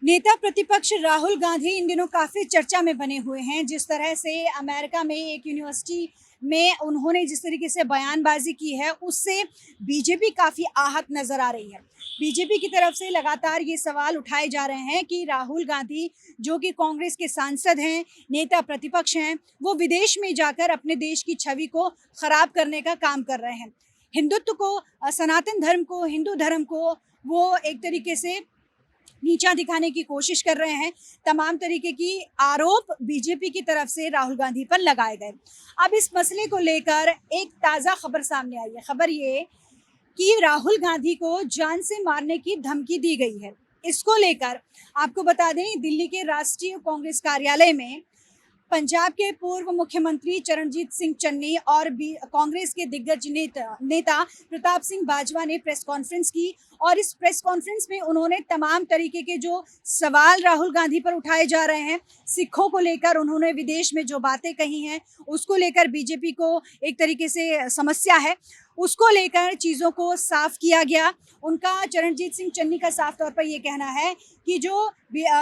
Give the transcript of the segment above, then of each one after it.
नेता प्रतिपक्ष राहुल गांधी इन दिनों काफी चर्चा में बने हुए हैं। जिस तरह से अमेरिका में एक यूनिवर्सिटी में उन्होंने जिस तरीके से बयानबाजी की है, उससे बीजेपी काफी आहत नजर आ रही है। बीजेपी की तरफ से लगातार ये सवाल उठाए जा रहे हैं कि राहुल गांधी जो कि कांग्रेस के सांसद हैं, नेता प्रतिपक्ष हैं, वो विदेश में जाकर अपने देश की छवि को खराब करने का काम कर रहे हैं। हिंदुत्व को, सनातन धर्म को, हिंदू धर्म को वो एक तरीके से नीचा दिखाने की कोशिश कर रहे हैं। तमाम तरीके की आरोप बीजेपी की तरफ से राहुल गांधी पर लगाए गए। अब इस मसले को लेकर एक ताज़ा खबर सामने आई है। खबर ये कि राहुल गांधी को जान से मारने की धमकी दी गई है। इसको लेकर आपको बता दें, दिल्ली के राष्ट्रीय कांग्रेस कार्यालय में पंजाब के पूर्व मुख्यमंत्री चरणजीत सिंह चन्नी और कांग्रेस के दिग्गज नेता प्रताप सिंह बाजवा ने प्रेस कॉन्फ्रेंस की और इस प्रेस कॉन्फ्रेंस में उन्होंने तमाम तरीके के जो सवाल राहुल गांधी पर उठाए जा रहे हैं, सिखों को लेकर उन्होंने विदेश में जो बातें कही हैं, उसको लेकर बीजेपी को एक तरीके से समस्या है, उसको लेकर चीज़ों को साफ किया गया। उनका, चरणजीत सिंह चन्नी का साफ तौर पर ये कहना है कि जो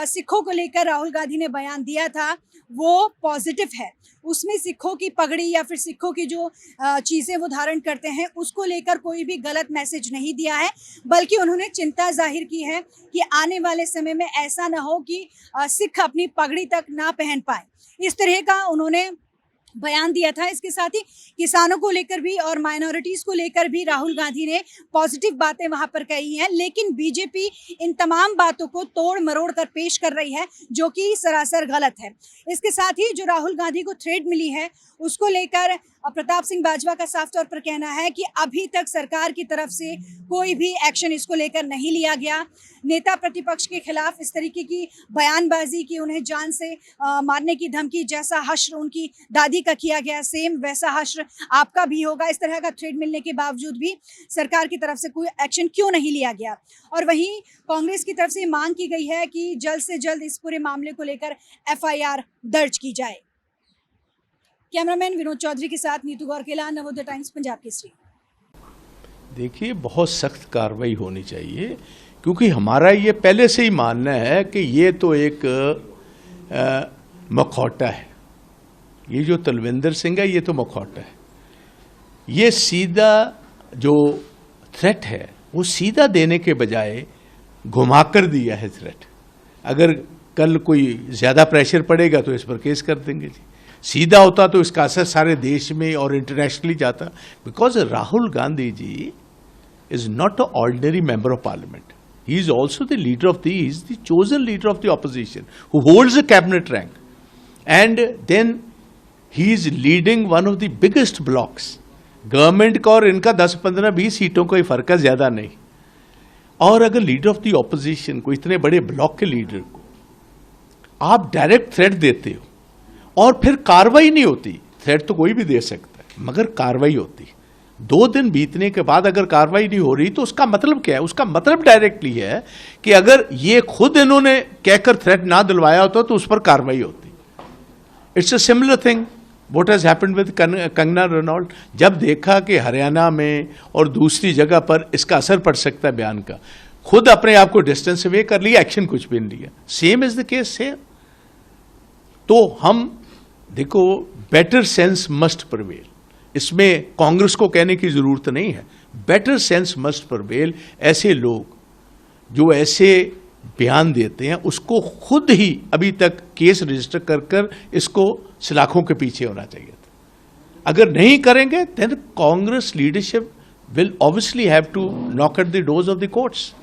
सिखों को लेकर राहुल गांधी ने बयान दिया था वो पॉजिटिव है। उसमें सिखों की पगड़ी या फिर सिखों की जो चीज़ें वो धारण करते हैं उसको लेकर कोई भी गलत मैसेज नहीं दिया है, बल्कि उन्होंने चिंता जाहिर की है कि आने वाले समय में ऐसा ना हो कि सिख अपनी पगड़ी तक ना पहन पाए। इस तरह का उन्होंने बयान दिया था। इसके साथ ही किसानों को लेकर भी और माइनॉरिटीज़ को लेकर भी राहुल गांधी ने पॉजिटिव बातें वहां पर कही हैं, लेकिन बीजेपी इन तमाम बातों को तोड़ मरोड़ कर पेश कर रही है, जो कि सरासर गलत है। इसके साथ ही जो राहुल गांधी को थ्रेट मिली है उसको लेकर प्रताप सिंह बाजवा का साफ तौर पर कहना है कि अभी तक सरकार की तरफ से कोई भी एक्शन इसको लेकर नहीं लिया गया। नेता प्रतिपक्ष के खिलाफ इस तरीके की बयानबाजी की, उन्हें जान से मारने की धमकी, जैसा हश्र उनकी दादी का किया गया सेम वैसा हश्र आपका भी होगा, इस तरह का थ्रेट मिलने के बावजूद भी सरकार की तरफ से कोई एक्शन क्यों नहीं लिया गया। और वहीं कांग्रेस की तरफ से मांग की गई है कि जल्द से जल्द इस पूरे मामले को लेकर FIR दर्ज की जाए। कैमरामैन विनोद चौधरी के साथ नीतू गौरकेला, नवोदय टाइम्स, पंजाब केसरी। देखिए, बहुत सख्त कार्रवाई होनी चाहिए, क्योंकि हमारा ये पहले से ही मानना है कि ये तो एक मखौटा है। ये जो तलविंदर सिंह है ये तो मखौटा है। ये सीधा जो थ्रेट है वो सीधा देने के बजाय घुमाकर दिया है थ्रेट। अगर कल कोई ज़्यादा प्रेशर पड़ेगा तो इस पर केस कर देंगे जी। सीधा होता तो इसका असर सारे देश में और इंटरनेशनली जाता। Because Rahul Gandhi ji is not a ordinary member of parliament, he is also the leader of the, he is the chosen leader of the opposition who holds a cabinet rank, and then he is leading one of the biggest blocks. Government का और इनका 10, 15, 20 सीटों का ही फर्क है, ज्यादा नहीं। और अगर लीडर ऑफ द ऑपोजिशन को, इतने बड़े ब्लॉक के लीडर को आप डायरेक्ट थ्रेट देते हो और फिर कार्रवाई नहीं होती, थ्रेट तो कोई भी दे सकता है मगर कार्रवाई होती, 2 दिन बीतने के बाद अगर कार्रवाई नहीं हो रही तो उसका मतलब क्या है? उसका मतलब डायरेक्टली है कि अगर ये खुद इन्होंने कहकर थ्रेट ना दिलवाया होता तो उस पर कार्रवाई होती। It's a similar thing what has happened with Kangana Ranaut. जब देखा कि हरियाणा में और दूसरी जगह पर इसका असर पड़ सकता है बयान का, खुद अपने आप को डिस्टेंस अवे कर लिया, एक्शन कुछ भी नहीं लिया। सेम इज द केस है। तो हम देखो, बेटर सेंस मस्ट प्रिवेल। इसमें कांग्रेस को कहने की जरूरत नहीं है, बेटर सेंस मस्ट प्रिवेल। ऐसे लोग जो ऐसे बयान देते हैं उसको खुद ही अभी तक केस रजिस्टर कर इसको सलाखों के पीछे होना चाहिए था। अगर नहीं करेंगे then Congress leadership will obviously have to knock at the doors of the courts.